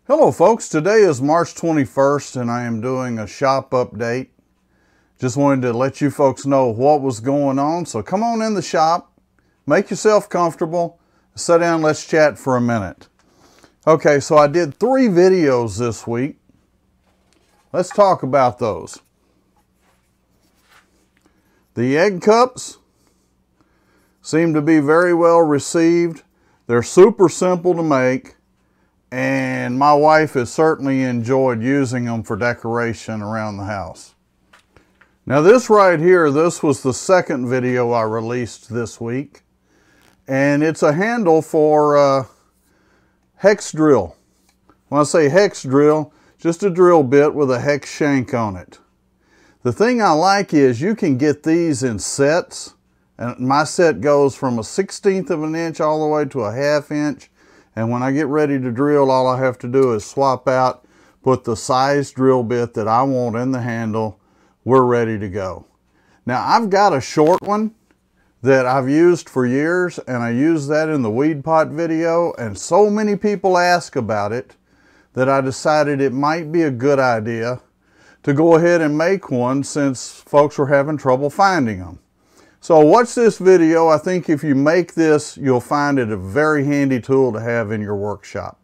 Hello folks, today is March 21st and I am doing a shop update. Just wanted to let you folks know what was going on, so come on in the shop, make yourself comfortable, sit down, let's chat for a minute. Okay, so I did 3 videos this week. Let's talk about those. The egg cups seem to be very well received. They're super simple to make. And my wife has certainly enjoyed using them for decoration around the house. Now this right here, this was the second video I released this week. And it's a handle for a hex drill. When I say hex drill, just a drill bit with a hex shank on it. The thing I like is you can get these in sets. And my set goes from a 1/16 of an inch all the way to a 1/2 inch. And when I get ready to drill, all I have to do is swap out, put the size drill bit that I want in the handle. We're ready to go. Now I've got a short one that I've used for years, and I used that in the weed pot video, and so many people ask about it that I decided it might be a good idea to go ahead and make one since folks were having trouble finding them. So watch this video. I think if you make this, you'll find it a very handy tool to have in your workshop.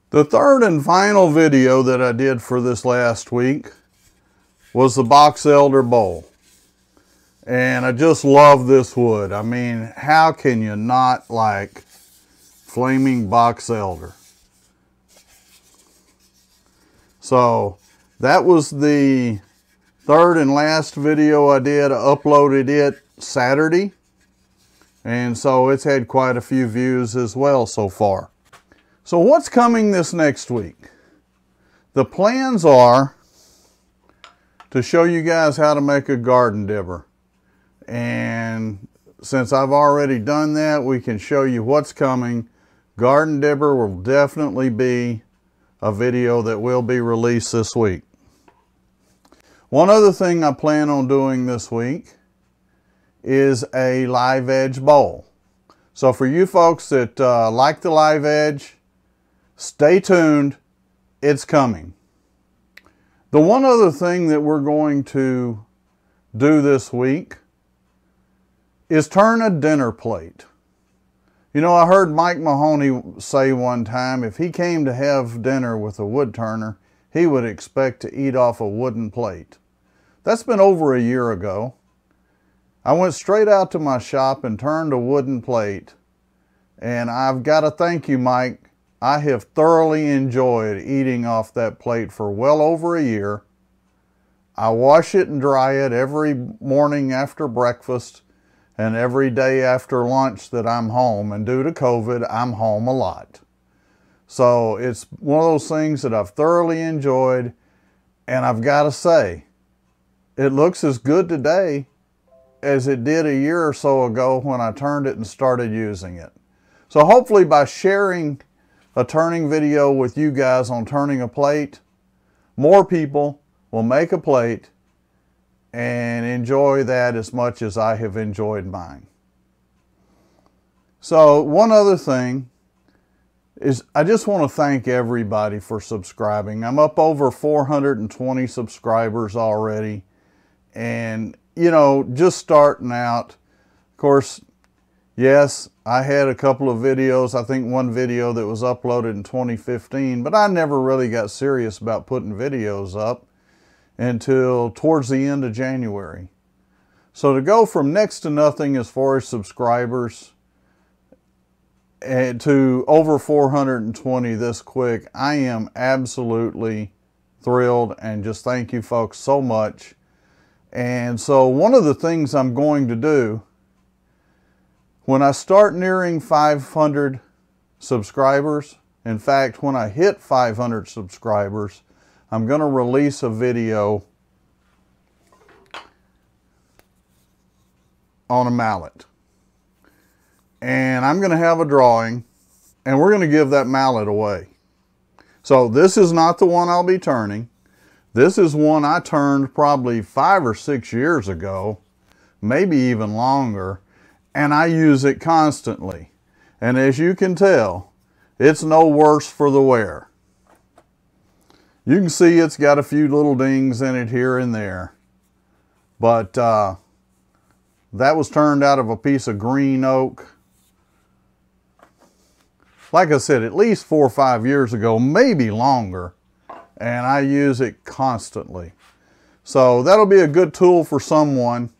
The third and final video that I did for this last week was the box elder bowl. And I just love this wood. I mean, how can you not like flaming box elder? So that was the third and last video I did. I uploaded it Saturday, and so it's had quite a few views as well so far. So what's coming this next week? The plans are to show you guys how to make a garden dibber, and since I've already done that, we can show you what's coming. Garden dibber will definitely be a video that will be released this week. One other thing I plan on doing this week is a live edge bowl. So for you folks that like the live edge, stay tuned, it's coming. The one other thing that we're going to do this week is turn a dinner plate. You know, I heard Mike Mahoney say one time if he came to have dinner with a wood turner, he would expect to eat off a wooden plate. That's been over a year ago. I went straight out to my shop and turned a wooden plate. And I've got to thank you, Mike. I have thoroughly enjoyed eating off that plate for well over a year. I wash it and dry it every morning after breakfast and every day after lunch that I'm home. And due to COVID, I'm home a lot. So it's one of those things that I've thoroughly enjoyed. And I've got to say, it looks as good today as it did a year or so ago when I turned it and started using it. So hopefully by sharing a turning video with you guys on turning a plate, more people will make a plate and enjoy that as much as I have enjoyed mine. So one other thing is I just want to thank everybody for subscribing. I'm up over 420 subscribers already. And, you know, just starting out, of course, yes, I had a couple of videos, I think one video that was uploaded in 2015, but I never really got serious about putting videos up until towards the end of January. So to go from next to nothing as far as subscribers and to over 420 this quick, I am absolutely thrilled, and just thank you folks so much. And so one of the things I'm going to do, when I start nearing 500 subscribers, in fact, when I hit 500 subscribers, I'm going to release a video on a mallet. And I'm going to have a drawing, and we're going to give that mallet away. So this is not the one I'll be turning. This is one I turned probably 5 or 6 years ago, maybe even longer, and I use it constantly. And as you can tell, it's no worse for the wear. You can see it's got a few little dings in it here and there. But that was turned out of a piece of green oak. Like I said, at least 4 or 5 years ago, maybe longer. And I use it constantly. So that'll be a good tool for someone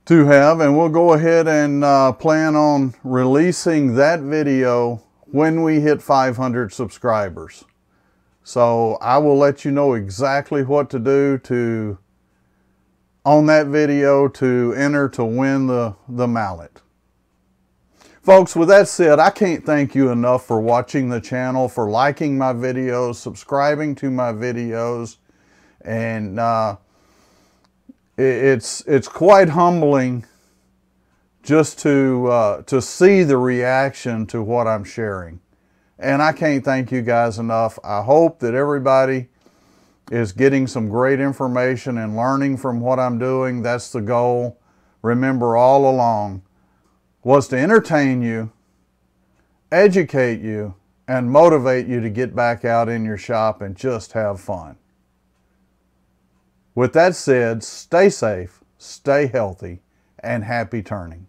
to have. And we'll go ahead and plan on releasing that video when we hit 500 subscribers. So I will let you know exactly what to do on that video to enter to win the mallet. Folks, with that said, I can't thank you enough for watching the channel, for liking my videos, subscribing to my videos, and it's quite humbling just to see the reaction to what I'm sharing. And I can't thank you guys enough. I hope that everybody is getting some great information and learning from what I'm doing. That's the goal. Remember, all along was to entertain you, educate you, and motivate you to get back out in your shop and just have fun. With that said, stay safe, stay healthy, and happy turning.